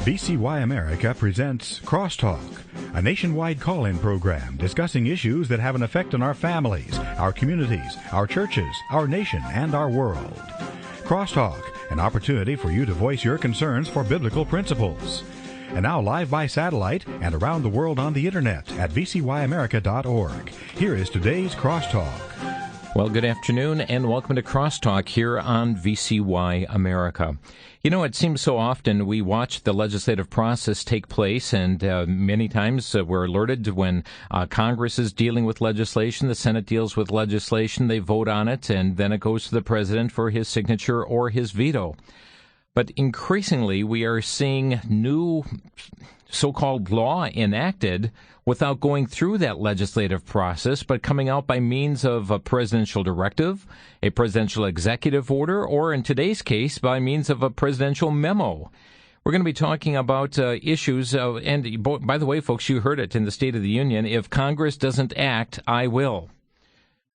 VCY America presents Crosstalk, a nationwide call-in program discussing issues that have an effect on our families, our communities, our churches, our nation, and our world. Crosstalk, an opportunity for you to voice your concerns for biblical principles. And now live by satellite and around the world on the internet at vcyamerica.org. Here is today's Crosstalk. Well, good afternoon and welcome to Crosstalk here on VCY America. You know, it seems so often we watch the legislative process take place, and many times we're alerted when Congress is dealing with legislation, the Senate deals with legislation, they vote on it, and then it goes to the president for his signature or his veto. But increasingly, we are seeing new so-called law enacted without going through that legislative process, but coming out by means of a presidential directive, a presidential executive order, or in today's case, by means of a presidential memo. We're going to be talking about issues, and by the way, folks, you heard it in the State of the Union, if Congress doesn't act, I will.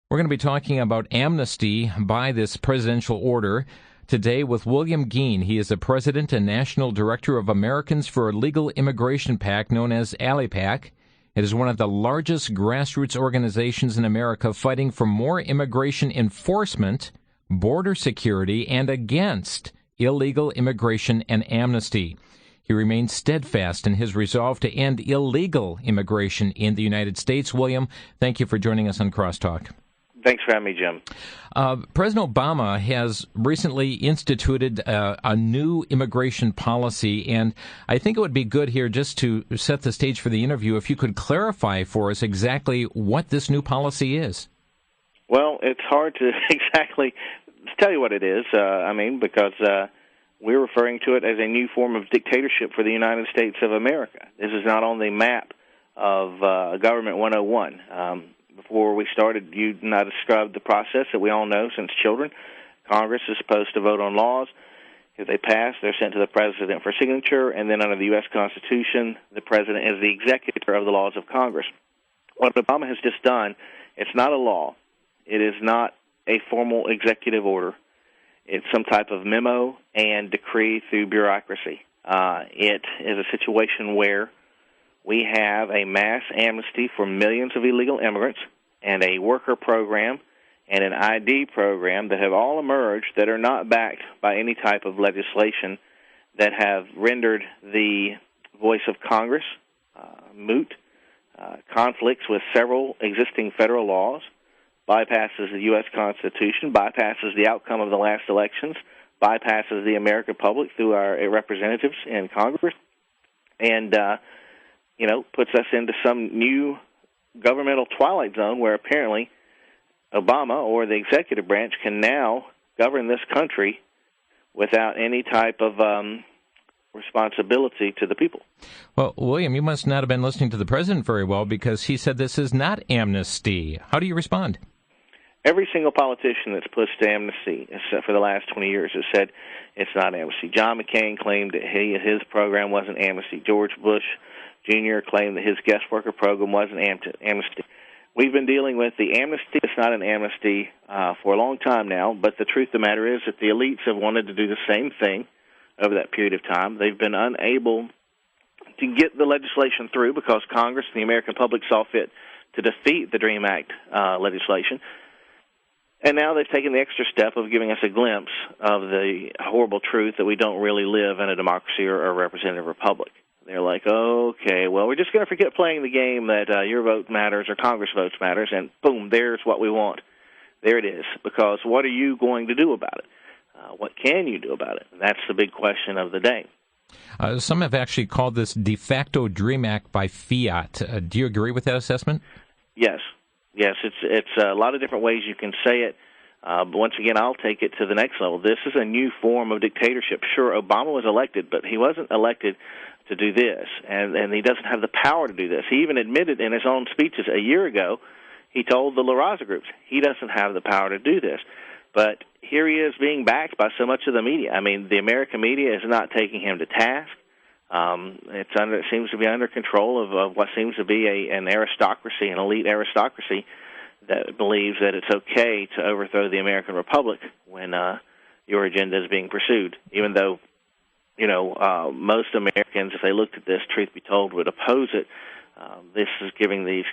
We're going to be talking about amnesty by this presidential order today with William Gheen. He is the President and National Director of Americans for Legal Immigration PAC, known as ALIPAC. It is one of the largest grassroots organizations in America fighting for more immigration enforcement, border security, and against illegal immigration and amnesty. He remains steadfast in his resolve to end illegal immigration in the United States. William, thank you for joining us on Crosstalk. Thanks for having me, Jim. President Obama has recently instituted a new immigration policy, and I think it would be good here just to set the stage for the interview if you could clarify for us exactly what this new policy is. Well, it's hard to exactly tell you what it is, because we're referring to it as a new form of dictatorship for the United States of America. This is not on the map of Government 101. Before we started, you and I described the process that we all know since children. Congress is supposed to vote on laws. If they pass, they're sent to the president for signature, and then under the U.S. Constitution, the president is the executor of the laws of Congress. What Obama has just done, it's not a law. It is not a formal executive order. It's some type of memo and decree through bureaucracy. It is a situation where we have a mass amnesty for millions of illegal immigrants and a worker program and an ID program that have all emerged that are not backed by any type of legislation, that have rendered the voice of Congress moot, conflicts with several existing federal laws, bypasses the U.S. Constitution, bypasses the outcome of the last elections, bypasses the American public through our representatives in Congress, and puts us into some new governmental twilight zone where apparently Obama or the executive branch can now govern this country without any type of responsibility to the people. Well, William, you must not have been listening to the president very well, because he said this is not amnesty. How do you respond? Every single politician that's pushed amnesty for the last 20 years has said it's not amnesty. John McCain claimed that his program wasn't amnesty. George Bush Jr. claimed that his guest worker program wasn't amnesty. We've been dealing with the amnesty. It's not an amnesty for a long time now, but the truth of the matter is that the elites have wanted to do the same thing over that period of time. They've been unable to get the legislation through because Congress and the American public saw fit to defeat the DREAM Act legislation. And now they've taken the extra step of giving us a glimpse of the horrible truth that we don't really live in a democracy or a representative republic. They're like, okay, well, we're just going to forget playing the game that your vote matters or Congress votes matters, and boom, there's what we want. There it is. Because what are you going to do about it? What can you do about it? And that's the big question of the day. Some have actually called this de facto DREAM Act by fiat. Do you agree with that assessment? Yes. Yes, it's a lot of different ways you can say it. But once again, I'll take it to the next level. This is a new form of dictatorship. Sure, Obama was elected, but he wasn't elected to do this, and he doesn't have the power to do this. He even admitted in his own speeches a year ago, he told the La Raza groups, he doesn't have the power to do this. But here he is being backed by so much of the media. I mean, the American media is not taking him to task. It seems to be under control of what seems to be an aristocracy, an elite aristocracy that believes that it's okay to overthrow the American Republic when your agenda is being pursued, even though most Americans, if they looked at this, truth be told, would oppose it. This is giving these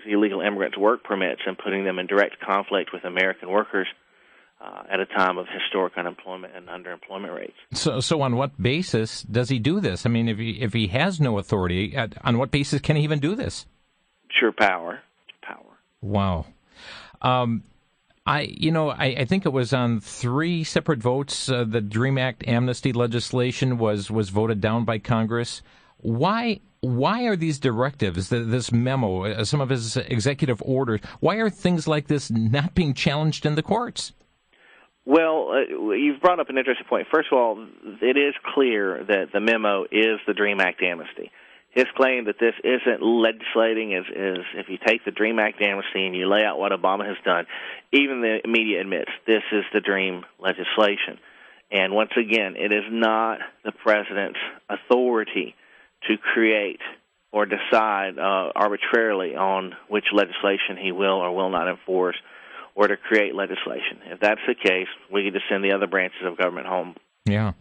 illegal immigrants work permits and putting them in direct conflict with American workers at a time of historic unemployment and underemployment rates. So on what basis does he do this? I mean, if he has no authority, on what basis can he even do this? Sure, power. Wow. I think it was on 3 separate votes. The DREAM Act amnesty legislation was voted down by Congress. Why are these directives, this memo, some of his executive orders, why are things like this not being challenged in the courts? Well, you've brought up an interesting point. First of all, it is clear that the memo is the DREAM Act amnesty. His claim that this isn't legislating is if you take the DREAM Act amnesty and you lay out what Obama has done, even the media admits this is the DREAM legislation. And once again, it is not the president's authority to create or decide arbitrarily on which legislation he will or will not enforce or to create legislation. If that's the case, we could just send the other branches of government home. Yeah.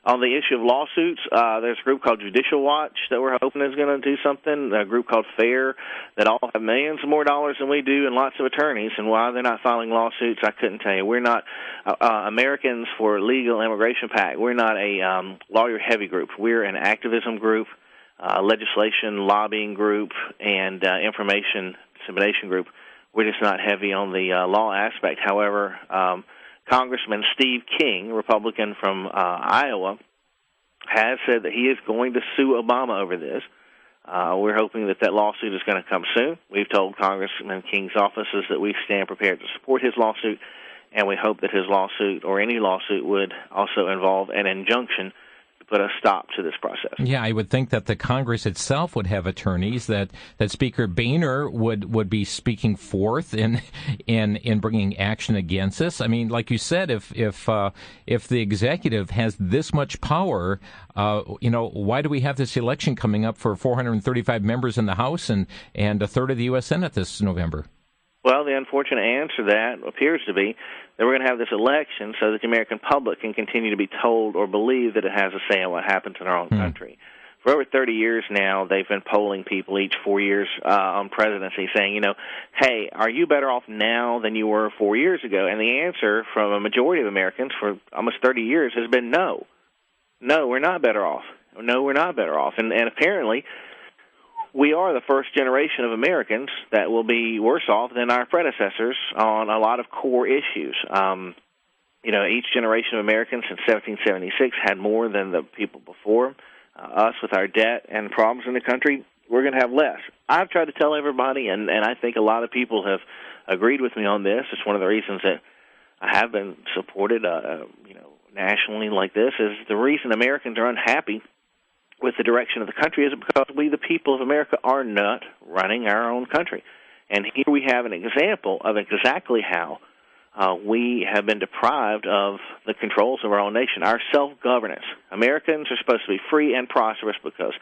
On the issue of lawsuits, there's a group called Judicial Watch that we're hoping is going to do something, a group called FAIR that all have millions more dollars than we do and lots of attorneys, and why they're not filing lawsuits, I couldn't tell you. We're not Americans for Legal Immigration PAC. We're not a lawyer-heavy group. We're an activism group, legislation lobbying group, and information dissemination group. We're just not heavy on the law aspect. However, Congressman Steve King, Republican from Iowa, has said that he is going to sue Obama over this. We're hoping that lawsuit is going to come soon. We've told Congressman King's offices that we stand prepared to support his lawsuit, and we hope that his lausuit or any lawsuit would also involve an injunction to put a stop to this process. Yeah, I would think that the Congress itself would have attorneys, that Speaker Boehner would be speaking forth in bringing action against this. I mean, like you said, if the executive has this much power, why do we have this election coming up for 435 members in the House and a third of the U.S. Senate this November? Well, the unfortunate answer to that appears to be that we're going to have this election so that the American public can continue to be told or believe that it has a say in what happens in our own country. For over 30 years now, they've been polling people each 4 years on presidency saying, hey, are you better off now than you were 4 years ago? And the answer from a majority of Americans for almost 30 years has been no. No, we're not better off. No, we're not better off. And apparently, we are the first generation of Americans that will be worse off than our predecessors on a lot of core issues. Each generation of Americans since 1776 had more than the people before. Us, with our debt and problems in the country, we're going to have less. I've tried to tell everybody, and I think a lot of people have agreed with me on this. It's one of the reasons that I have been supported, nationally like this, is the reason Americans are unhappy with the direction of the country is because we, the people of America, are not running our own country. And here we have an example of exactly how we have been deprived of the controls of our own nation, our self-governance. Americans are supposed to be free and prosperous because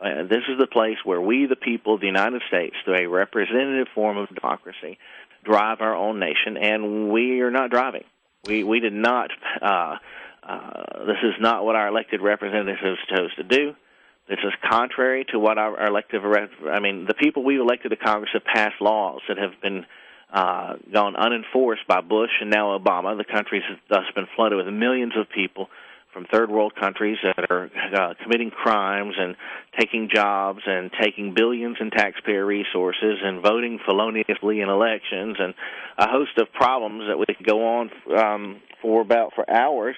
this is the place where we, the people of the United States, through a representative form of democracy, drive our own nation, and we are not driving. We did not. This is not what our elected representatives chose to do. This is contrary to what our the people we've elected to Congress have passed laws that have been gone unenforced by Bush and now Obama. The country has thus been flooded with millions of people from third world countries that are committing crimes and taking jobs and taking billions in taxpayer resources and voting feloniously in elections, and a host of problems that we could go on for hours.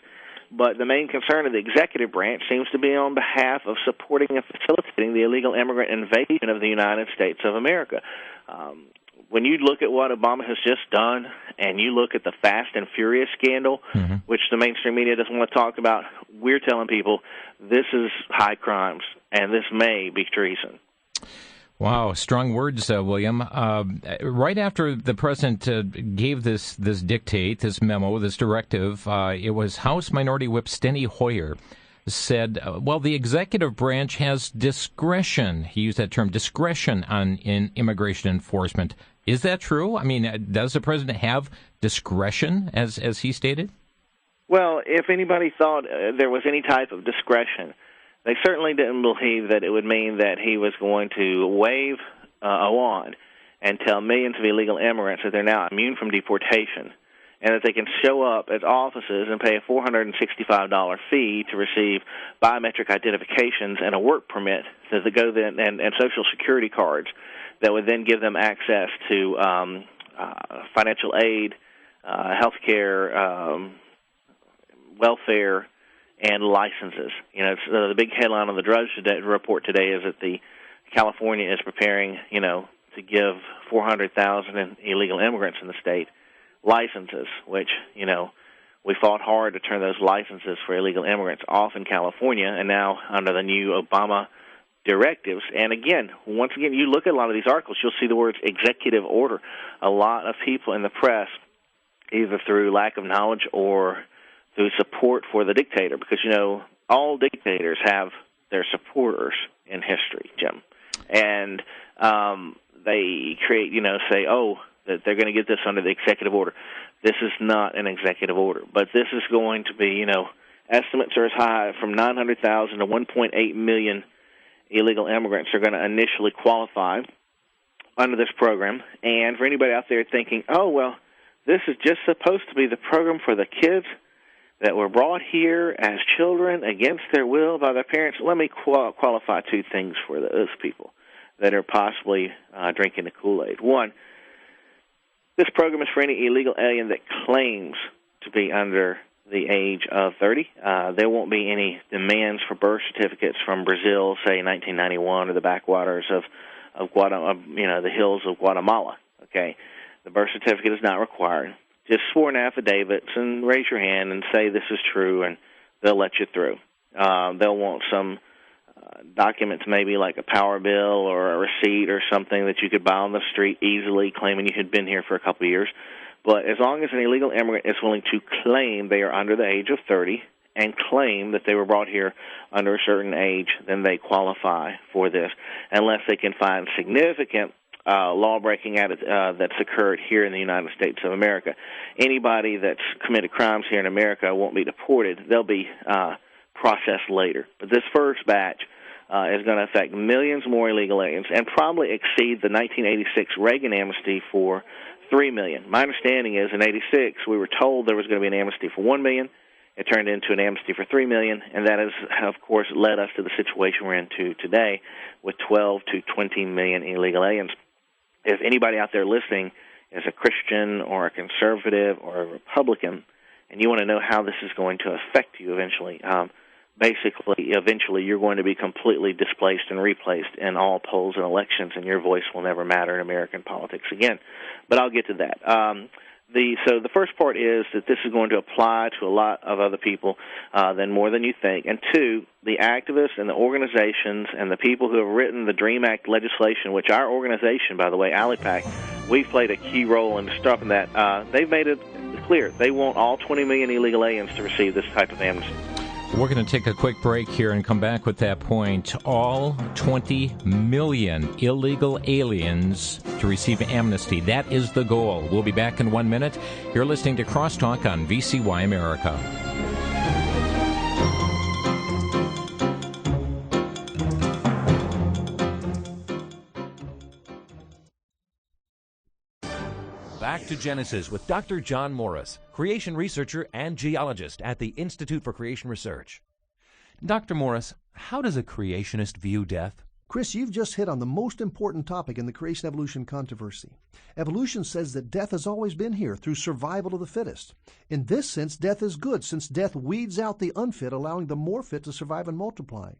But the main concern of the executive branch seems to be on behalf of supporting and facilitating the illegal immigrant invasion of the United States of America. When you look at what Obama has just done, and you look at the Fast and Furious scandal, which the mainstream media doesn't want to talk about, we're telling people this is high crimes, and this may be treason. Wow, strong words, William. Right after the president gave this dictate, this memo, this directive, it was House Minority Whip Steny Hoyer said, the executive branch has discretion. He used that term, discretion, in immigration enforcement. Is that true? I mean, does the president have discretion, as he stated? Well, if anybody thought there was any type of discretion, they certainly didn't believe that it would mean that he was going to wave a wand and tell millions of illegal immigrants that they're now immune from deportation and that they can show up at offices and pay a $465 fee to receive biometric identifications and a work permit to go then and Social Security cards that would then give them access to financial aid, health care, welfare, and licenses. You know, the big headline on the Drudge report today is that California is preparing, to give 400,000 illegal immigrants in the state licenses, which, we fought hard to turn those licenses for illegal immigrants off in California, and now under the new Obama directives. And once again, you look at a lot of these articles, you'll see the words executive order. A lot of people in the press, either through lack of knowledge or through support for the dictator, because, all dictators have their supporters in history, Jim. And they create, say, that they're going to get this under the executive order. This is not an executive order, but this is going to be, estimates are as high from 900,000 to 1.8 million illegal immigrants are going to initially qualify under this program. And for anybody out there thinking, this is just supposed to be the program for the kids that were brought here as children against their will by their parents, let me qualify two things for those people that are possibly drinking the Kool-Aid. One, this program is for any illegal alien that claims to be under the age of 30. There won't be any demands for birth certificates from Brazil, say 1991, or the backwaters of the hills of Guatemala. Okay, the birth certificate is not required. Just sworn affidavits and raise your hand and say this is true, and they'll let you through. They'll want some documents, maybe like a power bill or a receipt or something that you could buy on the street easily, claiming you had been here for a couple of years. But as long as an illegal immigrant is willing to claim they are under the age of 30 and claim that they were brought here under a certain age, then they qualify for this, unless they can find significant law-breaking that's occurred here in the United States of America. Anybody that's committed crimes here in America won't be deported. They'll be processed later. But this first batch is going to affect millions more illegal aliens and probably exceed the 1986 Reagan amnesty for 3 million. My understanding is in 86 we were told there was going to be an amnesty for 1 million. It turned into an amnesty for 3 million, and that has, of course, led us to the situation we're in today with 12 to 20 million illegal aliens. If anybody out there listening is a Christian or a conservative or a Republican, and you want to know how this is going to affect you eventually, eventually you're going to be completely displaced and replaced in all polls and elections, and your voice will never matter in American politics again. But I'll get to that. So the first part is that this is going to apply to a lot of other people more than you think. And two, the activists and the organizations and the people who have written the DREAM Act legislation, which our organization, by the way, ALIPAC, we've played a key role in stopping that. They've made it clear they want all 20 million illegal aliens to receive this type of amnesty. We're going to take a quick break here and come back with that point. All 20 million illegal aliens to receive amnesty. That is the goal. We'll be back in 1 minute. You're listening to Crosstalk on VCY America. Back to Genesis with Dr. John Morris, creation researcher and geologist at the Institute for Creation Research. Dr. Morris, how does a creationist view death? Chris, you've just hit on the most important topic in the creation-evolution controversy. Evolution says that death has always been here through survival of the fittest. In this sense, death is good, since death weeds out the unfit, allowing the more fit to survive and multiply.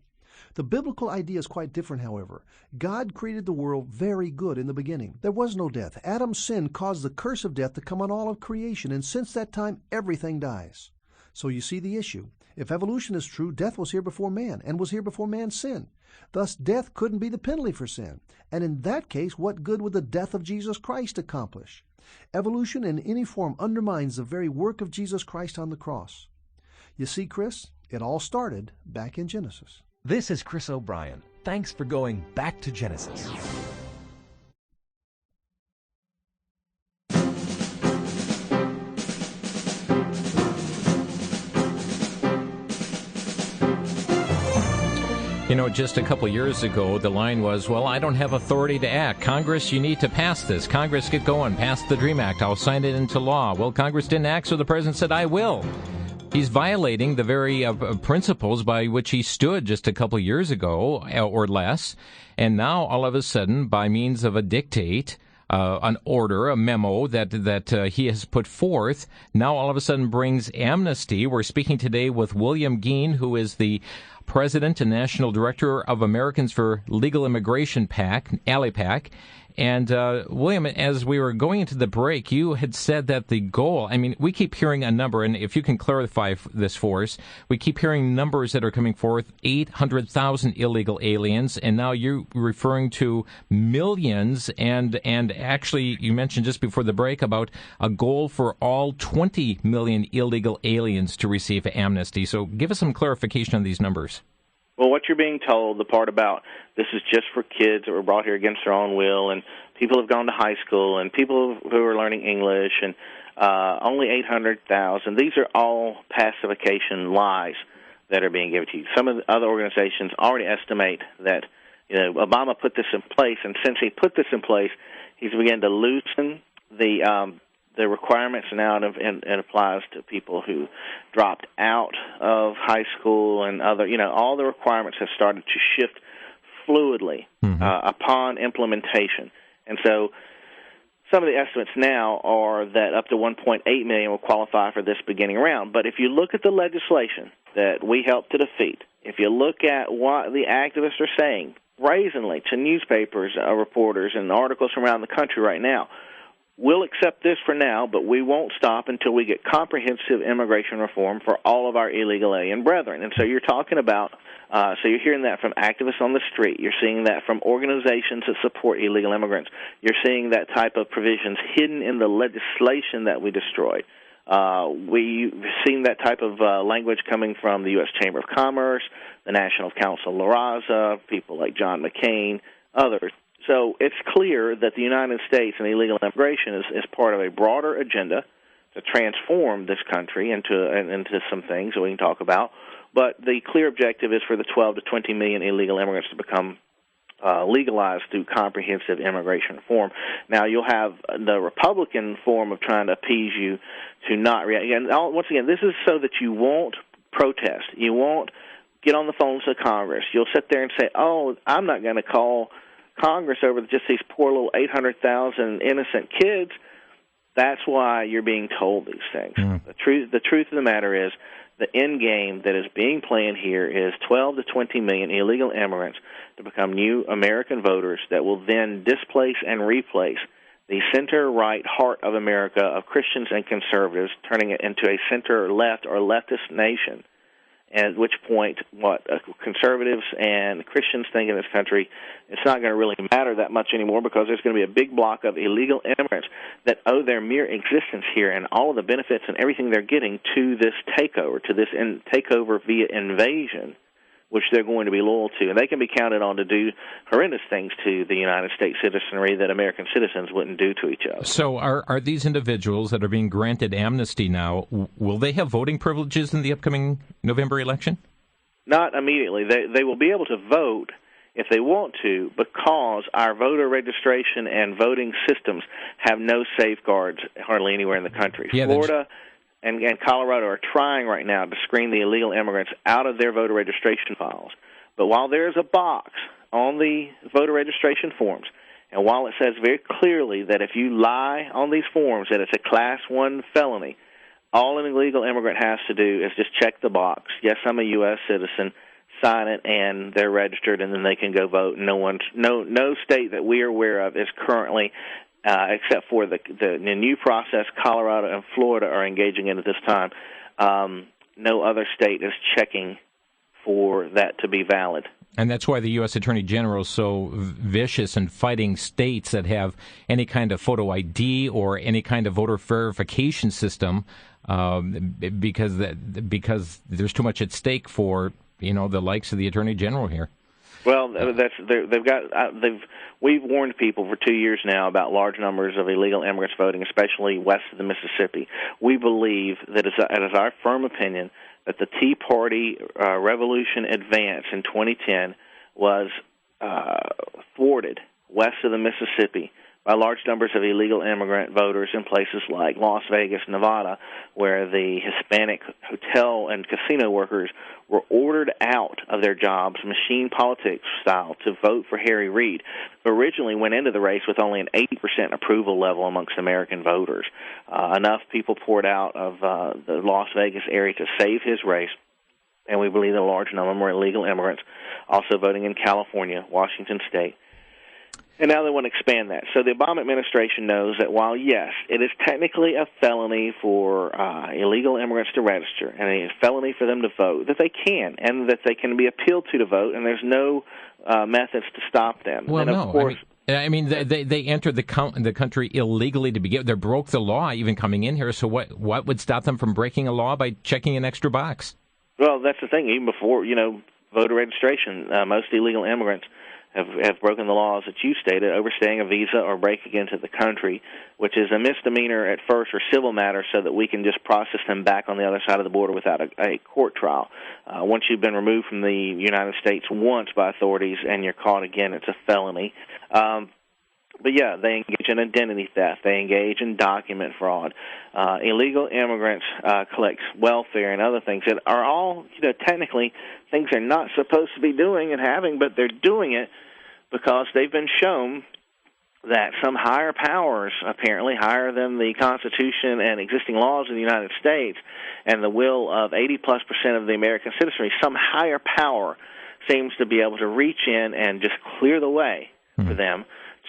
The biblical idea is quite different, however. God created the world very good in the beginning. There was no death. Adam's sin caused the curse of death to come on all of creation, and since that time, everything dies. So you see the issue. If evolution is true, death was here before man, and was here before man's sin. Thus, death couldn't be the penalty for sin. And in that case, what good would the death of Jesus Christ accomplish? Evolution in any form undermines the very work of Jesus Christ on the cross. You see, Chris, it all started back in Genesis. This is Chris O'Brien. Thanks for going back to Genesis. You know, just a couple of years ago, the line was, well, I don't have authority to act. Congress, you need to pass this. Congress, get going. Pass the DREAM Act. I'll sign it into law. Well, Congress didn't act, so the president said, I will. He's violating the very principles by which he stood just a couple of years ago or less. And now, all of a sudden, by means of a dictate, an order, a memo that he has put forth, now all of a sudden brings amnesty. We're speaking today with William Gheen, who is the President and National Director of Americans for Legal Immigration PAC, ALIPAC. And, William, as we were going into the break, you had said that the goal, I mean, we keep hearing a number, and if you can clarify this for us, we keep hearing numbers that are coming forth, 800,000 illegal aliens, and now you're referring to millions, and actually, you mentioned just before the break about a goal for all 20 million illegal aliens to receive amnesty. So give us some clarification on these numbers. Well, what you're being told, the part about this is just for kids that were brought here against their own will, and people have gone to high school, and people who are learning English, and only 800,000, these are all pacification lies that are being given to you. Some of the other organizations already estimate that Obama put this in place, and since he put this in place, he's begun to loosen the requirements now, and it applies to people who dropped out of high school and other, all the requirements have started to shift fluidly upon implementation. And so some of the estimates now are that up to 1.8 million will qualify for this beginning round. But if you look at the legislation that we helped to defeat, if you look at what the activists are saying brazenly to newspapers, reporters, and articles from around the country right now, we'll accept this for now, but we won't stop until we get comprehensive immigration reform for all of our illegal alien brethren. And so you're talking about, so you're hearing that from activists on the street. You're seeing that from organizations that support illegal immigrants. You're seeing that type of provisions hidden in the legislation that we destroyed. We've seen that type of language coming from the U.S. Chamber of Commerce, the National Council La Raza, people like John McCain, others. So it's clear that the United States and illegal immigration is part of a broader agenda to transform this country into some things that we can talk about. But the clear objective is for the 12 to 20 million illegal immigrants to become legalized through comprehensive immigration reform. Now, you'll have the Republican form of trying to appease you to not react. And once again, this is so that you won't protest. You won't get on the phone to Congress. You'll sit there and say, oh, I'm not going to call Congress over just these poor little 800,000 innocent kids. That's why you're being told these things. The truth of the matter is the end game that is being planned here is 12 to 20 million illegal immigrants to become new American voters that will then displace and replace the center-right heart of America of Christians and conservatives, turning it into a center-left or leftist nation. At which point, conservatives and Christians think in this country, it's not going to really matter that much anymore because there's going to be a big block of illegal immigrants that owe their mere existence here and all of the benefits and everything they're getting to this takeover, takeover via invasion, which they're going to be loyal to. And they can be counted on to do horrendous things to the United States citizenry that American citizens wouldn't do to each other. So are these individuals that are being granted amnesty now, will they have voting privileges in the upcoming November election? Not immediately. They will be able to vote if they want to because our voter registration and voting systems have no safeguards hardly anywhere in the country. Yeah, Florida and Colorado are trying right now to screen the illegal immigrants out of their voter registration files. But while there's a box on the voter registration forms, and while it says very clearly that if you lie on these forms that it's a Class 1 felony, all an illegal immigrant has to do is just check the box. Yes, I'm a U.S. citizen, sign it, and they're registered, and then they can go vote. No state that we are aware of is currently except for the new process Colorado and Florida are engaging in at this time. No other state is checking for that to be valid. And that's why the U.S. Attorney General is so vicious in fighting states that have any kind of photo ID or any kind of voter verification system because there's too much at stake for, the likes of the Attorney General here. Well, we've warned people for 2 years now about large numbers of illegal immigrants voting, especially west of the Mississippi. We believe that it is our firm opinion that the Tea Party revolution advance in 2010 was thwarted west of the Mississippi by large numbers of illegal immigrant voters in places like Las Vegas, Nevada, where the Hispanic hotel and casino workers were ordered out of their jobs, machine politics style, to vote for Harry Reid, who originally went into the race with only an 80% approval level amongst American voters. Enough people poured out of the Las Vegas area to save his race, and we believe that a large number were illegal immigrants, also voting in California, Washington State. And now they want to expand that. So the Obama administration knows that while, yes, it is technically a felony for illegal immigrants to register and a felony for them to vote, that they can, and that they can be appealed to vote, and there's no methods to stop them. Well, and of no. course, I mean, they entered the country illegally to begin. They broke the law even coming in here. So what would stop them from breaking a law by checking an extra box? Well, that's the thing. Even before, voter registration, most illegal immigrants have broken the laws that you stated, overstaying a visa or breaking into the country, which is a misdemeanor at first or civil matter, so that we can just process them back on the other side of the border without a court trial. Once you've been removed from the United States once by authorities and you're caught again, it's a felony. But yeah, they engage in identity theft. They engage in document fraud. Illegal immigrants collect welfare and other things that are all, technically things they're not supposed to be doing and having, but they're doing it because they've been shown that some higher powers, apparently higher than the Constitution and existing laws in the United States and the will of 80+% of the American citizenry, some higher power seems to be able to reach in and just clear the way for them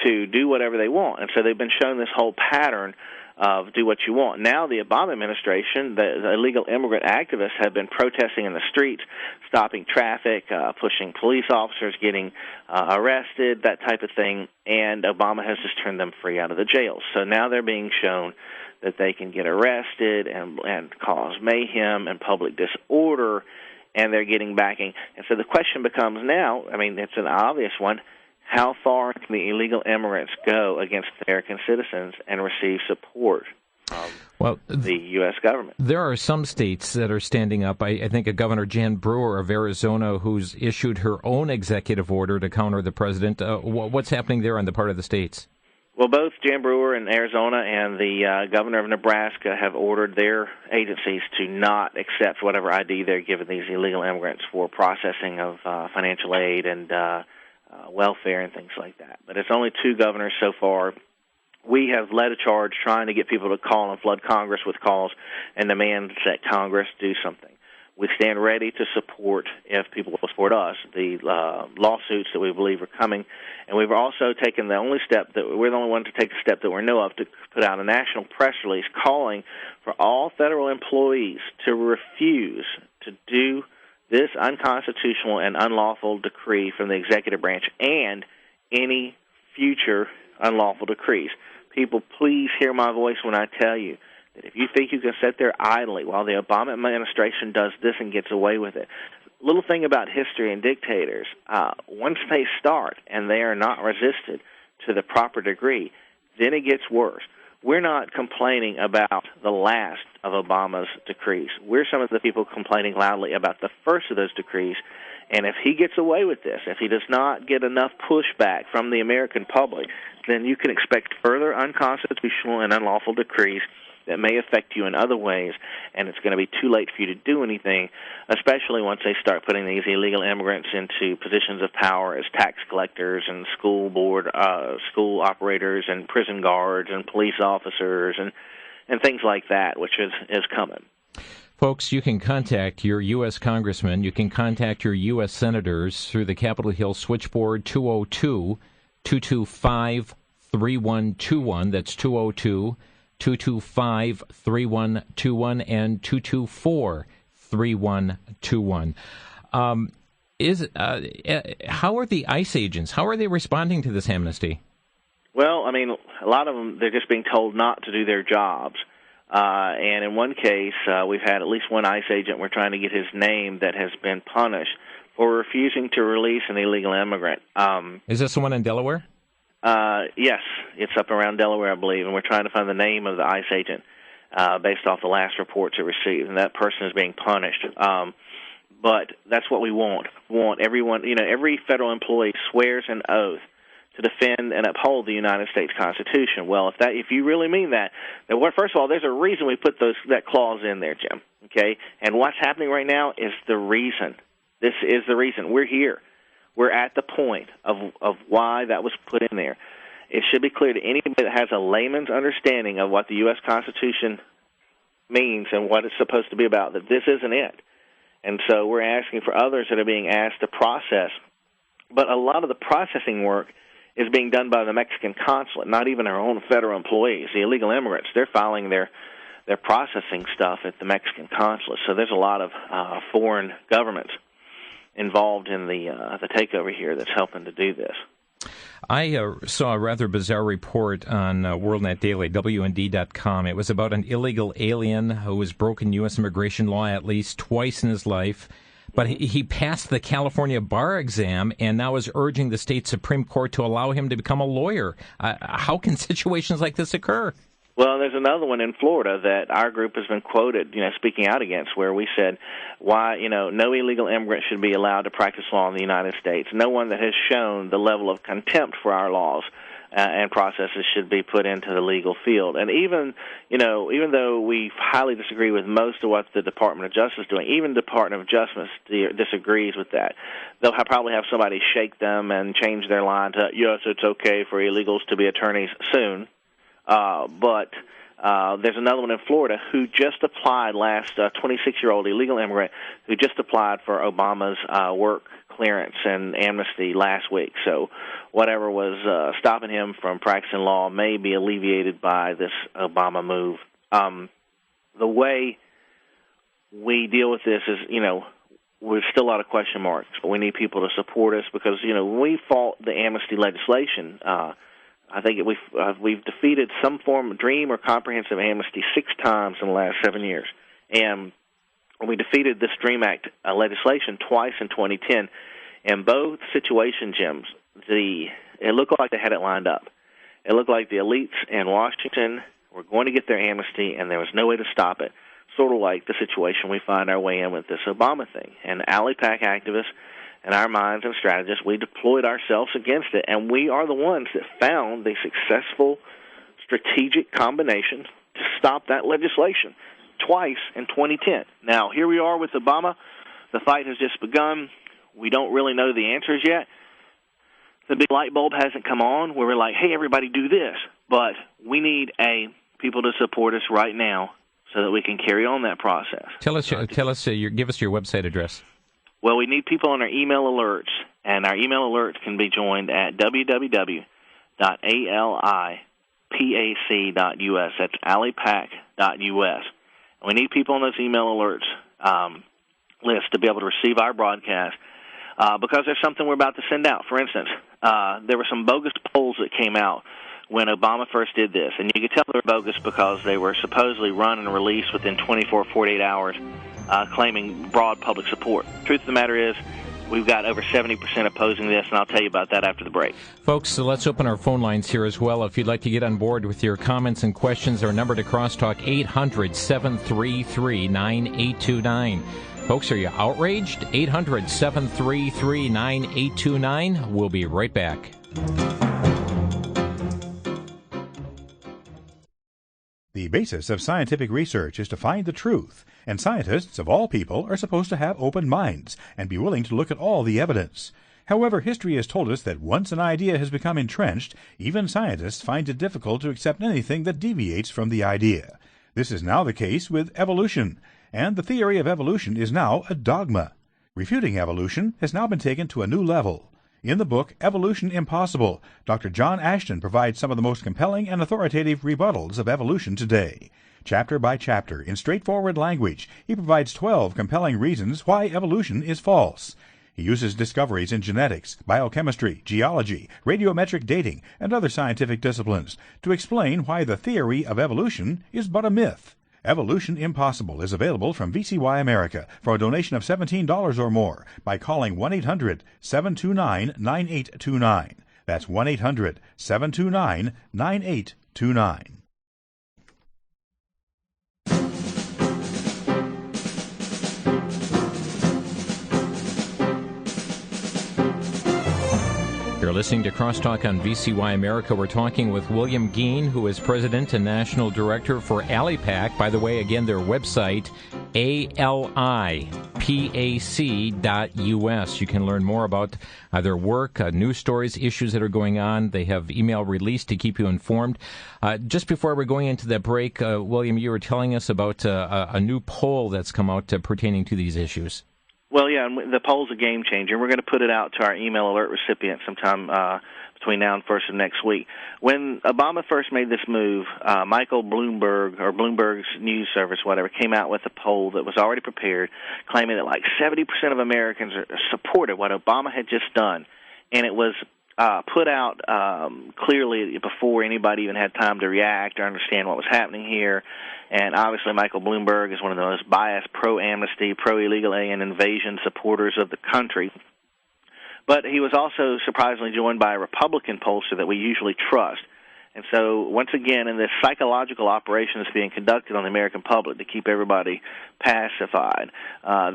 to do whatever they want. And so they've been shown this whole pattern of do what you want. Now the Obama administration, the illegal immigrant activists have been protesting in the streets, stopping traffic, pushing police officers, getting arrested, that type of thing, and Obama has just turned them free out of the jails. So now they're being shown that they can get arrested and cause mayhem and public disorder, and they're getting backing. And so the question becomes now, it's an obvious one, how far can the illegal immigrants go against American citizens and receive support from the U.S. government? There are some states that are standing up. I think Governor Jan Brewer of Arizona, who's issued her own executive order to counter the president. What's happening there on the part of the states? Well, both Jan Brewer in Arizona and the governor of Nebraska have ordered their agencies to not accept whatever ID they're giving these illegal immigrants for processing of financial aid and welfare and things like that. But it's only two governors so far. We have led a charge trying to get people to call and flood Congress with calls and demand that Congress do something. We stand ready to support, if people will support us, the lawsuits that we believe are coming. And we've also taken the only step that we're the only one to take the step that we know of to put out a national press release calling for all federal employees to refuse to do this unconstitutional and unlawful decree from the executive branch and any future unlawful decrees. People, please hear my voice when I tell you that if you think you can sit there idly while the Obama administration does this and gets away with it, little thing about history and dictators, once they start and they are not resisted to the proper degree, then it gets worse. We're not complaining about the last of Obama's decrees. We're some of the people complaining loudly about the first of those decrees. And if he gets away with this, if he does not get enough pushback from the American public, then you can expect further unconstitutional and unlawful decrees that may affect you in other ways, and it's going to be too late for you to do anything, especially once they start putting these illegal immigrants into positions of power as tax collectors and school operators and prison guards and police officers and things like that, which is coming. Folks, you can contact your U.S. congressman. You can contact your U.S. senators through the Capitol Hill switchboard 202-225-3121. That's 202-225-3121 and 224-3121. How are the ICE agents? How are they responding to this amnesty? Well, a lot of them, they're just being told not to do their jobs. And in one case, we've had at least one ICE agent, we're trying to get his name, that has been punished for refusing to release an illegal immigrant. Is this the one in Delaware? Yes, it's up around Delaware, I believe, and we're trying to find the name of the ICE agent. based off the last reports it received, and that person is being punished. But that's what we want. We want everyone, every federal employee swears an oath to defend and uphold the United States Constitution. Well, if you really mean that, then first of all, there's a reason we put that clause in there, Jim. Okay, and what's happening right now is the reason. This is the reason we're here. We're at the point of why that was put in there. It should be clear to anybody that has a layman's understanding of what the U.S. Constitution means and what it's supposed to be about that this isn't it. And so we're asking for others that are being asked to process. But a lot of the processing work is being done by the Mexican consulate, not even our own federal employees. The illegal immigrants, they're filing their processing stuff at the Mexican consulate. So there's a lot of foreign governments involved in the takeover here that's helping to do this. I saw a rather bizarre report on WorldNet Daily, WND.com. It was about an illegal alien who has broken U.S. immigration law at least twice in his life. But he passed the California bar exam and now is urging the state Supreme Court to allow him to become a lawyer. How can situations like this occur? Well, there's another one in Florida that our group has been quoted, speaking out against, where we said, why, no illegal immigrant should be allowed to practice law in the United States. No one that has shown the level of contempt for our laws and processes should be put into the legal field. And even though we highly disagree with most of what the Department of Justice is doing, even the Department of Justice disagrees with that. They'll probably have somebody shake them and change their line to, yes, it's okay for illegals to be attorneys soon. But there's another one in Florida who just applied 26-year-old illegal immigrant who just applied for Obama's work clearance and amnesty last week. So whatever was stopping him from practicing law may be alleviated by this Obama move. The way we deal with this is, there's still a lot of question marks, but we need people to support us because, when we fought the amnesty legislation, I think we've defeated some form of dream or comprehensive amnesty 6 times in the last 7 years. And we defeated this DREAM Act legislation twice in 2010. In both situations, Jim, it looked like they had it lined up. It looked like the elites in Washington were going to get their amnesty, and there was no way to stop it, sort of like the situation we find our way in with this Obama thing. And ALIPAC activists and our minds and strategists, we deployed ourselves against it, and we are the ones that found the successful strategic combination to stop that legislation twice in 2010. Now, here we are with Obama. The fight has just begun. We don't really know the answers yet. The big light bulb hasn't come on where we're like, hey, everybody do this. But we need people to support us right now so that we can carry on that process. Give us your website address. Well, we need people on our email alerts, and our email alerts can be joined at www.alipac.us. That's alipac.us. And we need people on those email alerts list to be able to receive our broadcast because there's something we're about to send out. For instance, there were some bogus polls that came out when Obama first did this, and you could tell they were bogus because they were supposedly run and released within 48 hours, claiming broad public support. Truth of the matter is, we've got over 70% opposing this, and I'll tell you about that after the break. Folks, so let's open our phone lines here as well. If you'd like to get on board with your comments and questions, our number to Crosstalk, 800-733-9829. Folks, are you outraged? 800-733-9829. We'll be right back. The basis of scientific research is to find the truth, and scientists, of all people, are supposed to have open minds and be willing to look at all the evidence. However, history has told us that once an idea has become entrenched, even scientists find it difficult to accept anything that deviates from the idea. This is now the case with evolution, and the theory of evolution is now a dogma. Refuting evolution has now been taken to a new level. In the book, Evolution Impossible, Dr. John Ashton provides some of the most compelling and authoritative rebuttals of evolution today. Chapter by chapter, in straightforward language, he provides 12 compelling reasons why evolution is false. He uses discoveries in genetics, biochemistry, geology, radiometric dating, and other scientific disciplines to explain why the theory of evolution is but a myth. Evolution Impossible is available from VCY America for a donation of $17 or more by calling 1-800-729-9829. That's 1-800-729-9829. listening to Crosstalk on VCY America. We're talking with William Gheen, who is President and National Director for ALIPAC. By the way, again, their website, alipac.us. You can learn more about their work, news stories, issues that are going on. They have email release to keep you informed. Just before we're going into that break, William, you were telling us about a new poll that's come out pertaining to these issues. Well, yeah, and the poll's a game changer. We're going to put it out to our email alert recipients sometime between now and first of next week. When Obama first made this move, Michael Bloomberg, or Bloomberg's news service, whatever, came out with a poll that was already prepared, claiming that like 70% of Americans supported what Obama had just done. And it was put out clearly before anybody even had time to react or understand what was happening here. And obviously Michael Bloomberg is one of the most biased pro-amnesty, pro-illegal alien invasion supporters of the country. But he was also surprisingly joined by a Republican pollster that we usually trust. And so, once again, in this psychological operation that's being conducted on the American public to keep everybody pacified,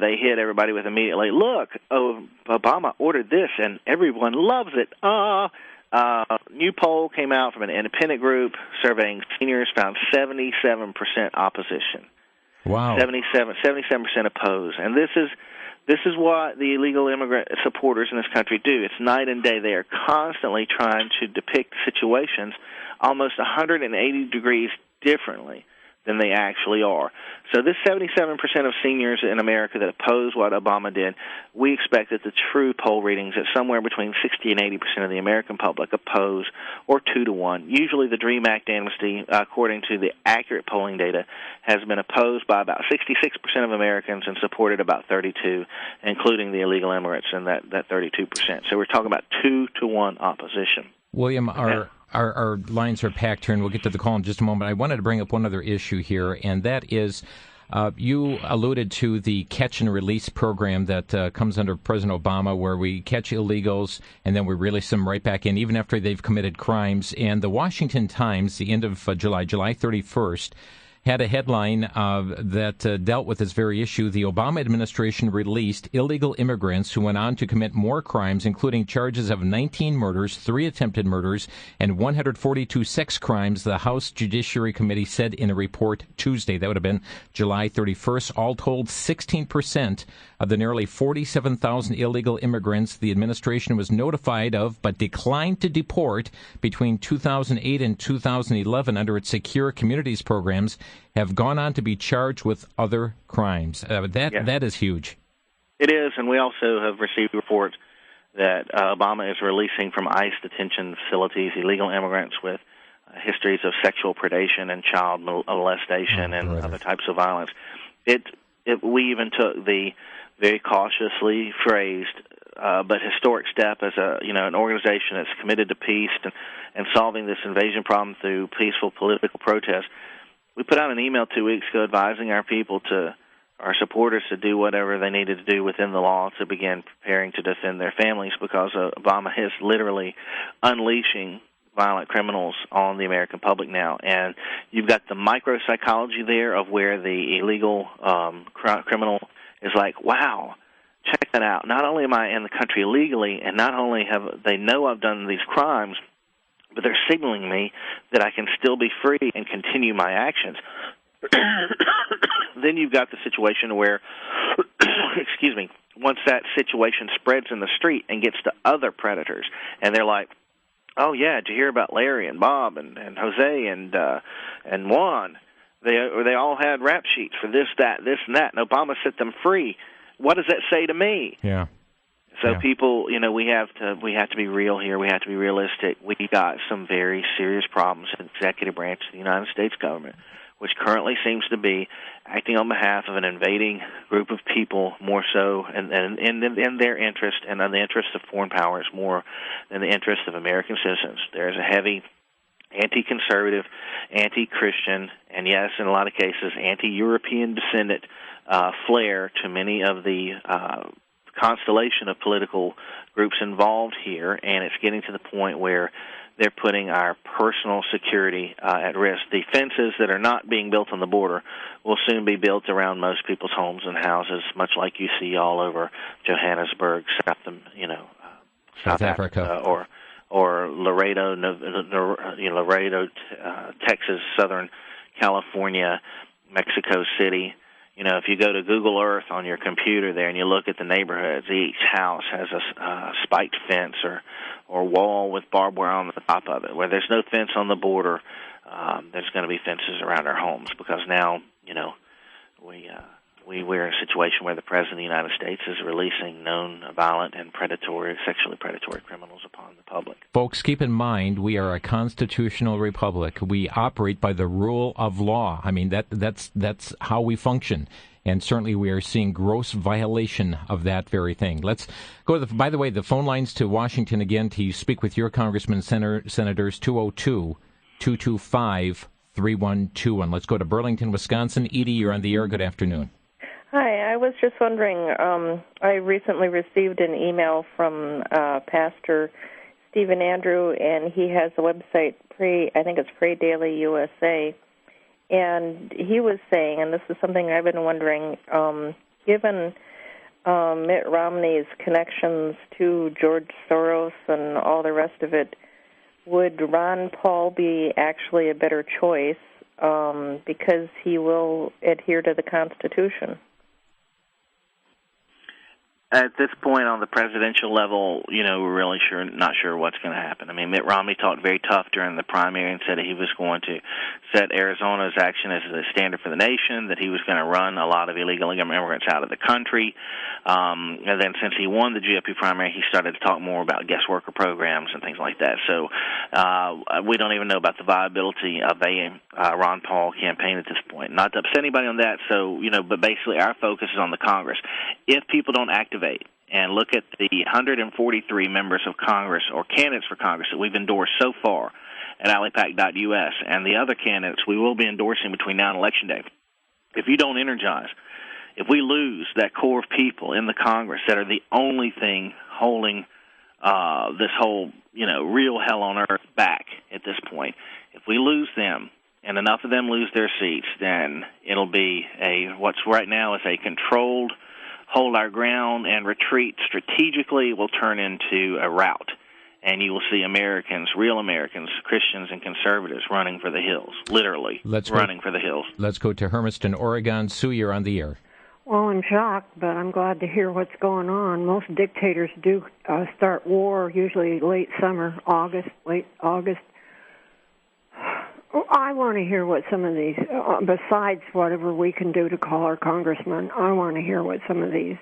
they hit everybody with immediately, look, Obama ordered this, and everyone loves it. New poll came out from an independent group surveying seniors, found 77% opposition. Wow. 77% oppose. And this is what the illegal immigrant supporters in this country do. It's night and day. They are constantly trying to depict situations almost 180 degrees differently than they actually are. So this 77% of seniors in America that oppose what Obama did, we expect that the true poll readings at somewhere between 60 and 80% of the American public oppose, or 2-to-1. Usually the DREAM Act amnesty, according to the accurate polling data, has been opposed by about 66% of Americans and supported about 32%, including the illegal immigrants in that 32%. So we're talking about 2-to-1 opposition. William, Our lines are packed here, and we'll get to the call in just a moment. I wanted to bring up one other issue here, and that is you alluded to the catch and release program that comes under President Obama, where we catch illegals and then we release them right back in, even after they've committed crimes. And the Washington Times, the end of July 31st, had a headline that dealt with this very issue. The Obama administration released illegal immigrants who went on to commit more crimes, including charges of 19 murders, 3 attempted murders, and 142 sex crimes, the House Judiciary Committee said in a report Tuesday. That would have been July 31st. All told, 16% of the nearly 47,000 illegal immigrants the administration was notified of but declined to deport between 2008 and 2011 under its Secure Communities programs have gone on to be charged with other crimes. That is huge. It is, and we also have received reports that Obama is releasing from ICE detention facilities illegal immigrants with histories of sexual predation and child molestation and other types of violence. We even took the very cautiously phrased but historic step as an organization that's committed to peace and solving this invasion problem through peaceful political protest. We put out an email 2 weeks ago advising our supporters to do whatever they needed to do within the law to begin preparing to defend their families, because Obama is literally unleashing violent criminals on the American public now. And you've got the micropsychology there of where the illegal criminal is like, wow, check that out. Not only am I in the country illegally, and not only have they know I've done these crimes, but they're signaling me that I can still be free and continue my actions. Then you've got the situation where, excuse me, once that situation spreads in the street and gets to other predators, and they're like, oh, yeah, did you hear about Larry and Bob and Jose and Juan? They all had rap sheets for this, that, and that, and Obama set them free. What does that say to me? Yeah. So people, we have to be real here. We have to be realistic. We got some very serious problems in the executive branch of the United States government, which currently seems to be acting on behalf of an invading group of people more so in their interest and in the interest of foreign powers more than the interest of American citizens. There's a heavy anti-conservative, anti-Christian, and yes, in a lot of cases, anti-European descendant flair to many of the constellation of political groups involved here, and it's getting to the point where they're putting our personal security at risk. The fences that are not being built on the border will soon be built around most people's homes and houses, much like you see all over Johannesburg, South Africa, or Laredo, Texas, Southern California, Mexico City. You know, if you go to Google Earth on your computer there and you look at the neighborhoods, each house has a spiked fence or wall with barbed wire on the top of it. Where there's no fence on the border, there's going to be fences around our homes, because now, you know, we're in a situation where the President of the United States is releasing known violent and sexually predatory criminals upon the public. Folks, keep in mind, we are a constitutional republic. We operate by the rule of law. I mean, that's how we function. And certainly we are seeing gross violation of that very thing. Let's go to by the way, the phone lines to Washington again to speak with your congressmen, senators, 202-225-3121. Let's go to Burlington, Wisconsin. Edie, you're on the air. Good afternoon. Hi, I was just wondering, I recently received an email from Pastor Stephen Andrew, and he has a website, I think it's Pray Daily USA, and he was saying, and this is something I've been wondering, given Mitt Romney's connections to George Soros and all the rest of it, would Ron Paul be actually a better choice because he will adhere to the Constitution? At this point on the presidential level, you know, we're really not sure what's going to happen. I mean, Mitt Romney talked very tough during the primary and said that he was going to set Arizona's action as a standard for the nation, that he was going to run a lot of illegal immigrants out of the country. And then since he won the GOP primary, he started to talk more about guest worker programs and things like that. So we don't even know about the viability of a Ron Paul campaign at this point. Not to upset anybody on that, so, you know, but basically our focus is on the Congress. If people don't activate and look at the 143 members of Congress or candidates for Congress that we've endorsed so far at ALIPAC.us and the other candidates we will be endorsing between now and Election Day, if you don't energize, if we lose that core of people in the Congress that are the only thing holding this whole, you know, real hell on earth back at this point, if we lose them and enough of them lose their seats, then it'll be what's right now is a controlled hold our ground and retreat strategically will turn into a rout. And you will see Americans, real Americans, Christians and conservatives running for the hills, literally running for the hills. Let's go to Hermiston, Oregon. Sue, you're on the air. Well, I'm shocked, but I'm glad to hear what's going on. Most dictators do start war usually late summer, late August. I want to hear what some of these, besides whatever we can do to call our congressmen, I want to hear what some of these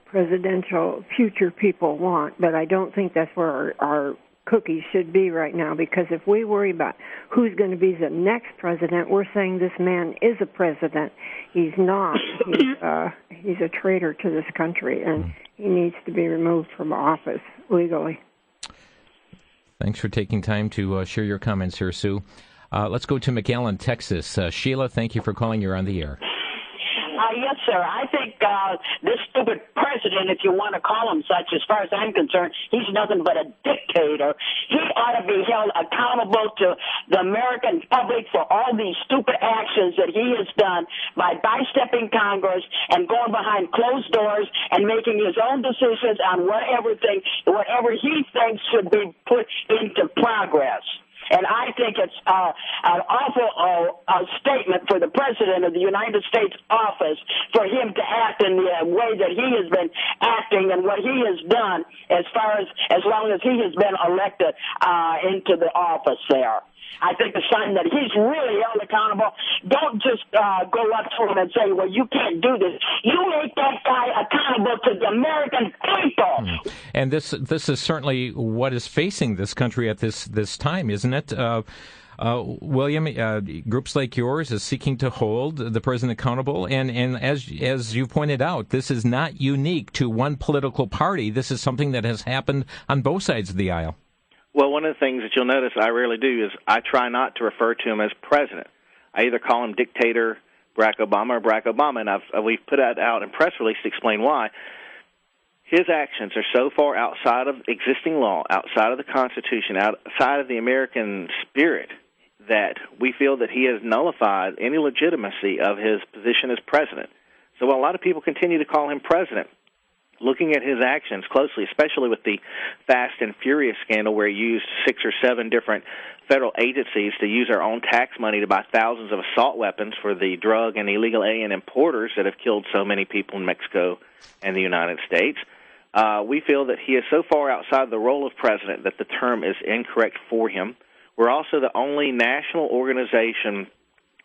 presidential future people want. But I don't think that's where our cookies should be right now, because if we worry about who's going to be the next president, we're saying this man is a president. He's not. He's a traitor to this country, and he needs to be removed from office legally. Thanks for taking time to share your comments here, Sue. Let's go to McAllen, Texas. Sheila, thank you for calling. You're on the air. Yes, sir. I think this stupid president, if you want to call him such, as far as I'm concerned, he's nothing but a dictator. He ought to be held accountable to the American public for all these stupid actions that he has done by bystepping Congress and going behind closed doors and making his own decisions on whatever he thinks should be put into progress. And I think it's an awful statement for the President of the United States office for him to act in the way that he has been acting and what he has done as long as he has been elected into the office there. I think it's something that he's really held accountable. Don't just go up to him and say, well, you can't do this. You make that guy accountable to the American people. And this is certainly what is facing this country at this time, isn't it? William, groups like yours is seeking to hold the president accountable, and as you pointed out, this is not unique to one political party. This is something that has happened on both sides of the aisle. Well, one of the things that you'll notice I rarely do is I try not to refer to him as president. I either call him dictator Barack Obama or Barack Obama, and we've put that out in press release to explain why. His actions are so far outside of existing law, outside of the Constitution, outside of the American spirit, that we feel that he has nullified any legitimacy of his position as president. So while a lot of people continue to call him president, looking at his actions closely, especially with the Fast and Furious scandal where he used 6 or 7 different federal agencies to use our own tax money to buy thousands of assault weapons for the drug and illegal alien importers that have killed so many people in Mexico and the United States. We feel that he is so far outside the role of president that the term is incorrect for him. We're also the only national organization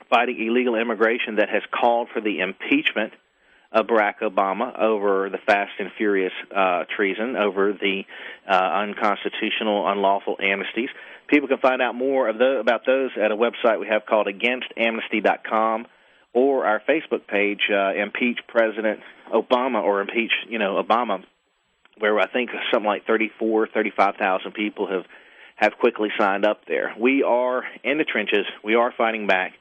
fighting illegal immigration that has called for the impeachment of Barack Obama over the Fast and Furious treason, over the unconstitutional, unlawful amnesties. People can find out more about those at a website we have called AgainstAmnesty.com, or our Facebook page, Impeach President Obama, or Impeach, Obama, where I think something like 35,000 people have quickly signed up there. We are in the trenches. We are fighting back.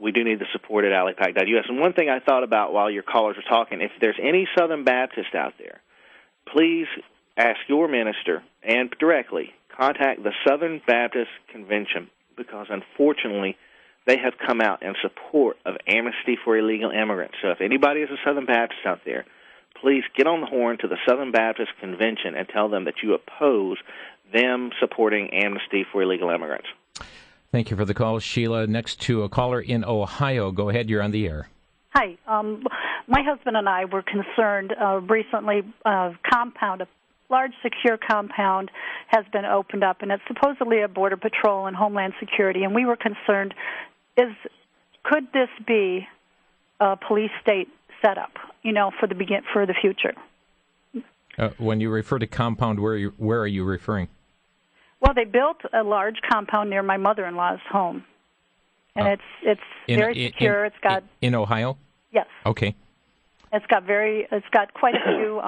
We do need the support at ALIPAC.us. And one thing I thought about while your callers were talking, if there's any Southern Baptist out there, please ask your minister and directly contact the Southern Baptist Convention, because unfortunately they have come out in support of amnesty for illegal immigrants. So if anybody is a Southern Baptist out there, please get on the horn to the Southern Baptist Convention and tell them that you oppose them supporting amnesty for illegal immigrants. Thank you for the call, Sheila. Next to a caller in Ohio. Go ahead, you're on the air. Hi. My husband and I were concerned recently. A large secure compound has been opened up, and it's supposedly a Border Patrol and Homeland Security, and we were concerned, could this be a police state setup, for the future? When you refer to compound, where are you referring? Well, they built a large compound near my mother-in-law's home, and it's very secure. It's got in Ohio. Yes. Okay. It's got quite a few.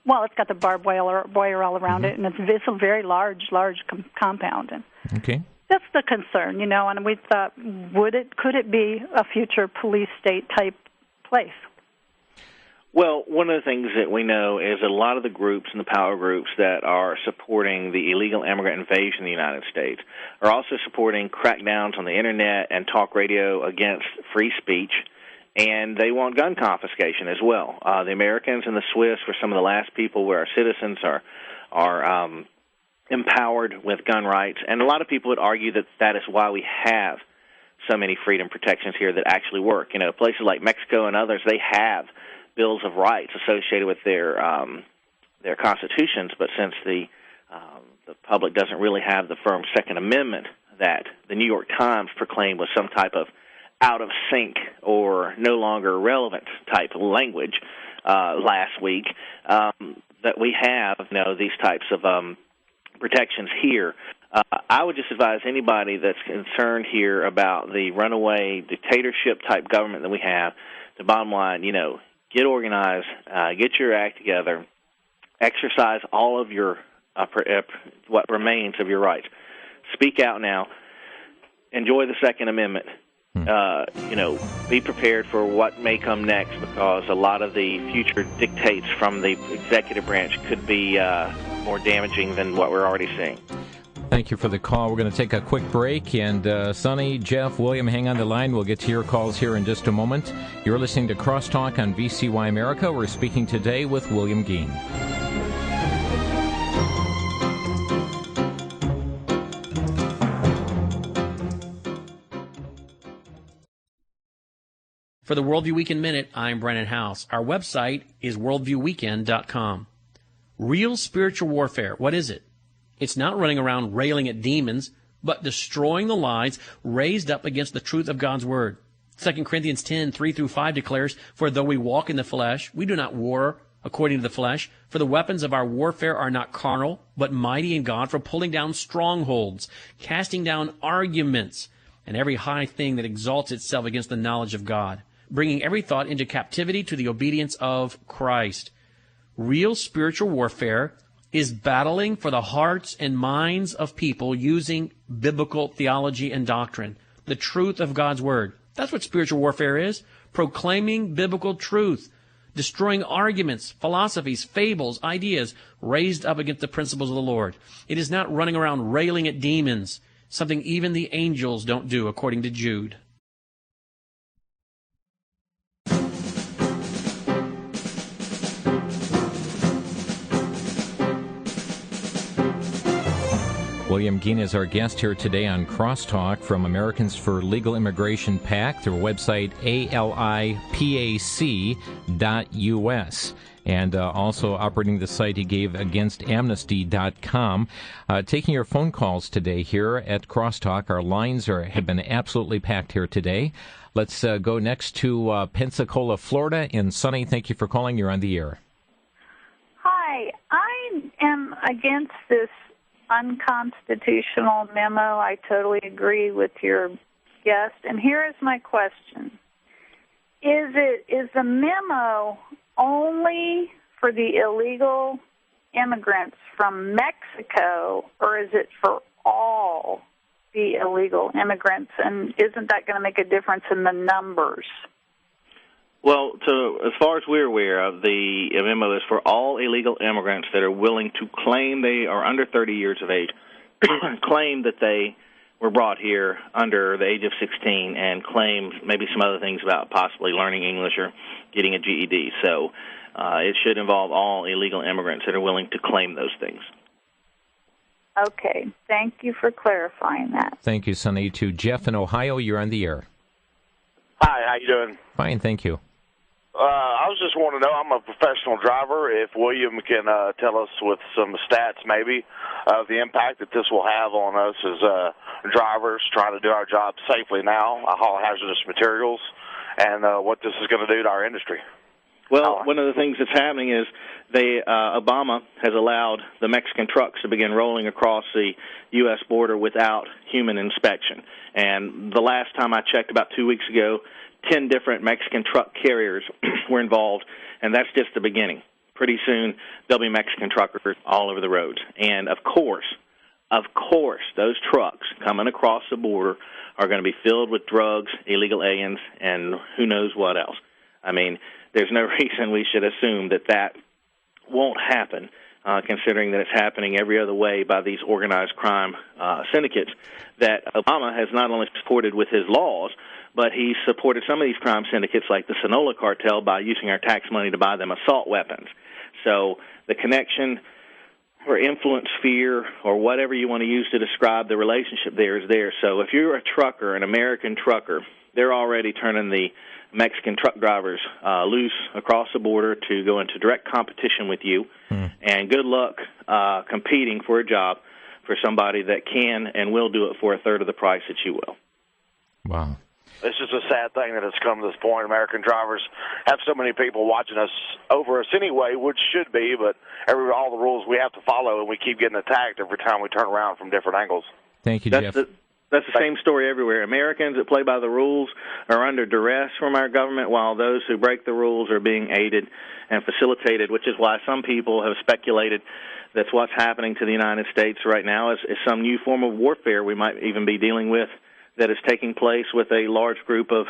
It's got the barbed wire all around it, and it's a very large compound. And okay. That's the concern, And we thought, could it be a future police state type place? Well, one of the things that we know is that a lot of the groups and the power groups that are supporting the illegal immigrant invasion of the United States are also supporting crackdowns on the Internet and talk radio against free speech, and they want gun confiscation as well. The Americans and the Swiss were some of the last people where our citizens are empowered with gun rights, and a lot of people would argue that is why we have so many freedom protections here that actually work. Places like Mexico and others, they have bills of rights associated with their constitutions, but since the public doesn't really have the firm Second Amendment that the New York Times proclaimed was some type of out of sync or no longer relevant type of language last week, that we have these types of protections here. I would just advise anybody that's concerned here about the runaway dictatorship type government that we have, the bottom line, get organized, get your act together, exercise all of your what remains of your rights. Speak out now. Enjoy the Second Amendment. Be prepared for what may come next, because a lot of the future dictates from the executive branch could be more damaging than what we're already seeing. Thank you for the call. We're going to take a quick break, and Sonny, Jeff, William, hang on the line. We'll get to your calls here in just a moment. You're listening to Crosstalk on VCY America. We're speaking today with William Gheen. For the Worldview Weekend Minute, I'm Brennan House. Our website is worldviewweekend.com. Real spiritual warfare, what is it? It's not running around railing at demons, but destroying the lies raised up against the truth of God's Word. 2 Corinthians 10:3-5 declares, "For though we walk in the flesh, we do not war according to the flesh. For the weapons of our warfare are not carnal, but mighty in God for pulling down strongholds, casting down arguments, and every high thing that exalts itself against the knowledge of God, bringing every thought into captivity to the obedience of Christ." Real spiritual warfare is battling for the hearts and minds of people using biblical theology and doctrine, the truth of God's Word. That's what spiritual warfare is, proclaiming biblical truth, destroying arguments, philosophies, fables, ideas raised up against the principles of the Lord. It is not running around railing at demons, something even the angels don't do, according to Jude. William Gheen is our guest here today on Crosstalk from Americans for Legal Immigration PAC through our website ALIPAC.us. And also operating the site he gave against Amnesty.com. Taking your phone calls today here at Crosstalk. Our lines have been absolutely packed here today. Let's go next to Pensacola, Florida. And Sonny, thank you for calling. You're on the air. Hi. I am against this unconstitutional memo. I totally agree with your guest. And here is my question. Is the memo only for the illegal immigrants from Mexico, or is it for all the illegal immigrants? And isn't that going to make a difference in the numbers? Well, as far as we're aware of, the memo is for all illegal immigrants that are willing to claim they are under 30 years of age, claim that they were brought here under the age of 16, and claim maybe some other things about possibly learning English or getting a GED. So it should involve all illegal immigrants that are willing to claim those things. Okay. Thank you for clarifying that. Thank you, Sonny. To Jeff in Ohio, you're on the air. Hi, how you doing? Fine, thank you. I was just wanting to know, I'm a professional driver, if William can tell us with some stats maybe of the impact that this will have on us as drivers trying to do our job safely now, haul hazardous materials, and what this is going to do to our industry. Well, one of the things that's happening is Obama has allowed the Mexican trucks to begin rolling across the U.S. border without human inspection. And the last time I checked, about 2 weeks ago, 10 different Mexican truck carriers were involved, and that's just the beginning. Pretty soon, there'll be Mexican truckers all over the roads. And, of course, those trucks coming across the border are going to be filled with drugs, illegal aliens, and who knows what else. I mean, there's no reason we should assume that won't happen, considering that it's happening every other way by these organized crime syndicates that Obama has not only supported with his laws, but he supported some of these crime syndicates like the Sinaloa cartel by using our tax money to buy them assault weapons. So the connection or influence sphere or whatever you want to use to describe the relationship there is there. So if you're a trucker, an American trucker, they're already turning the Mexican truck drivers loose across the border to go into direct competition with you. And good luck competing for a job for somebody that can and will do it for a third of the price that you will. Wow. It's just a sad thing that it's come to this point. American drivers have so many people watching us over us anyway, which should be, but all the rules we have to follow, and we keep getting attacked every time we turn around from different angles. Thank you, Jeff. That's the same story everywhere. Americans that play by the rules are under duress from our government, while those who break the rules are being aided and facilitated, which is why some people have speculated that's what's happening to the United States right now is some new form of warfare we might even be dealing with that is taking place with a large group of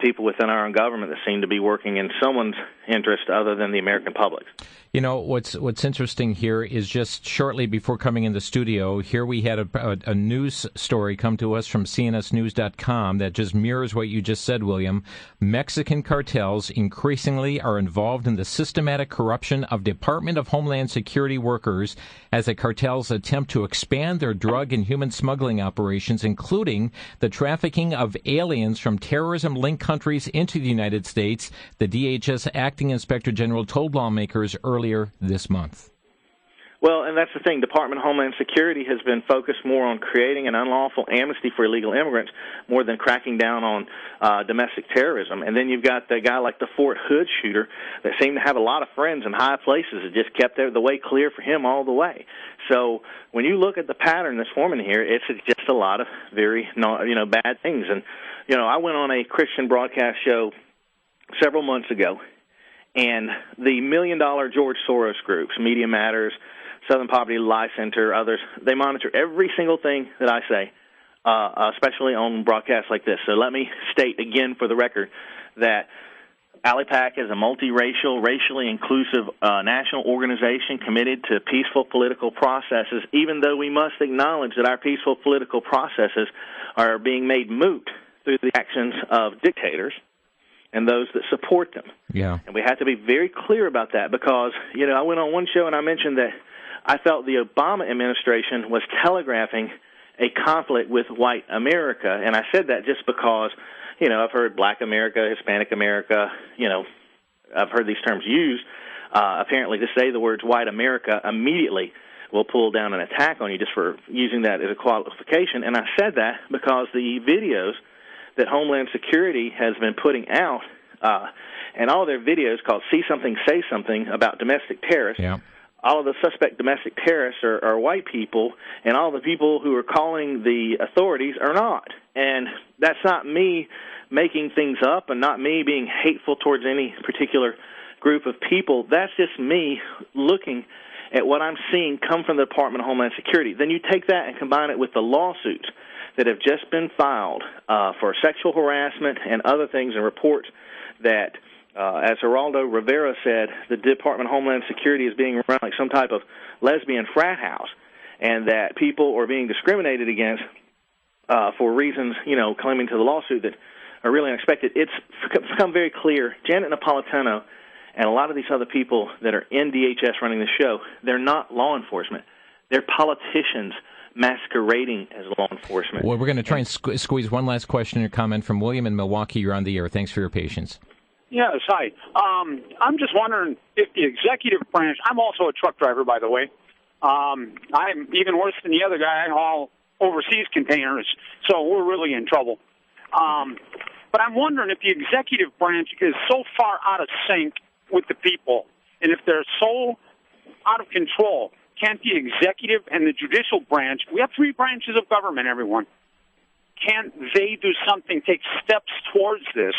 people within our own government that seem to be working in someone's interest other than the American public. You know, what's interesting here is just shortly before coming in the studio, here we had a news story come to us from cnsnews.com that just mirrors what you just said, William. Mexican cartels increasingly are involved in the systematic corruption of Department of Homeland Security workers as the cartels attempt to expand their drug and human smuggling operations, including the trafficking of aliens from terrorism-linked countries into the United States, the DHS Acting Inspector General told lawmakers earlier this month. Well, and that's the thing. Department of Homeland Security has been focused more on creating an unlawful amnesty for illegal immigrants more than cracking down on domestic terrorism. And then you've got the guy like the Fort Hood shooter that seemed to have a lot of friends in high places that just kept the way clear for him all the way. So when you look at the pattern that's forming here, it's just a lot of very bad things. And, I went on a Christian broadcast show several months ago, and the $1 million George Soros groups, Media Matters, Southern Poverty Law Center, others, they monitor every single thing that I say, especially on broadcasts like this. So let me state again for the record that ALIPAC is a multiracial, racially inclusive national organization committed to peaceful political processes, even though we must acknowledge that our peaceful political processes are being made moot through the actions of dictators and those that support them. Yeah. And we have to be very clear about that because, I went on one show and I mentioned that I felt the Obama administration was telegraphing a conflict with white America, and I said that just because, I've heard Black America, Hispanic America, I've heard these terms used. Apparently, to say the words white America immediately will pull down an attack on you just for using that as a qualification, and I said that because the videos that Homeland Security has been putting out, and all their videos called See Something, Say Something about domestic terrorists, all of the suspect domestic terrorists are white people, and all the people who are calling the authorities are not. And that's not me making things up and not me being hateful towards any particular group of people. That's just me looking at what I'm seeing come from the Department of Homeland Security. Then you take that and combine it with the lawsuits that have just been filed for sexual harassment and other things, and reports that, as Geraldo Rivera said, the Department of Homeland Security is being run like some type of lesbian frat house, and that people are being discriminated against for reasons, claiming to the lawsuit that are really unexpected. It's become very clear. Janet Napolitano and a lot of these other people that are in DHS running the show, they're not law enforcement. They're politicians masquerading as law enforcement. Well, we're going to try and squeeze one last question or comment from William in Milwaukee. You're on the air. Thanks for your patience. Yes, hi. I'm just wondering if the executive branch, I'm also a truck driver, by the way. I'm even worse than the other guy. I haul overseas containers, so we're really in trouble. But I'm wondering if the executive branch is so far out of sync with the people, and if they're so out of control, can't the executive and the judicial branch, we have 3 branches of government, everyone, can't they do something, take steps towards this?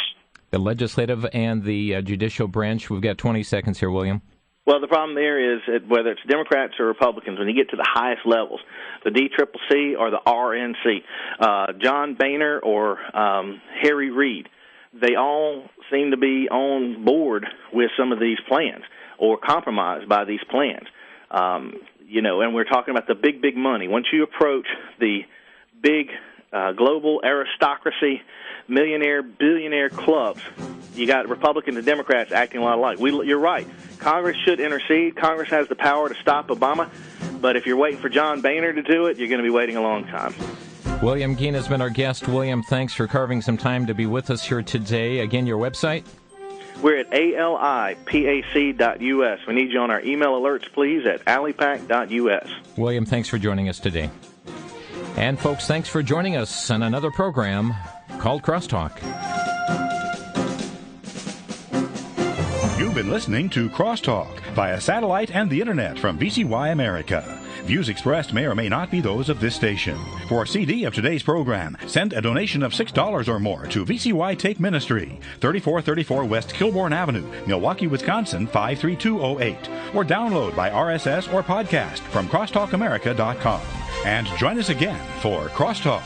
The legislative and the judicial branch. We've got 20 seconds here, William. Well, the problem there is that whether it's Democrats or Republicans, when you get to the highest levels, the DCCC or the RNC, John Boehner or Harry Reid, they all seem to be on board with some of these plans or compromised by these plans. And we're talking about the big money. Once you approach the big global aristocracy, millionaire, billionaire clubs, you got Republicans and Democrats acting a lot alike. You're right. Congress should intercede. Congress has the power to stop Obama. But if you're waiting for John Boehner to do it, you're going to be waiting a long time. William Gheen has been our guest. William, thanks for carving some time to be with us here today. Again, your website? We're at alipac.us. We need you on our email alerts, please, at alipac.us. William, thanks for joining us today. And, folks, thanks for joining us on another program called Crosstalk. You've been listening to Crosstalk via satellite and the Internet from VCY America. Views expressed may or may not be those of this station. For a CD of today's program, send a donation of $6 or more to VCY Take Ministry, 3434 West Kilbourne Avenue, Milwaukee, Wisconsin, 53208. Or download by RSS or podcast from crosstalkamerica.com. And join us again for Crosstalk.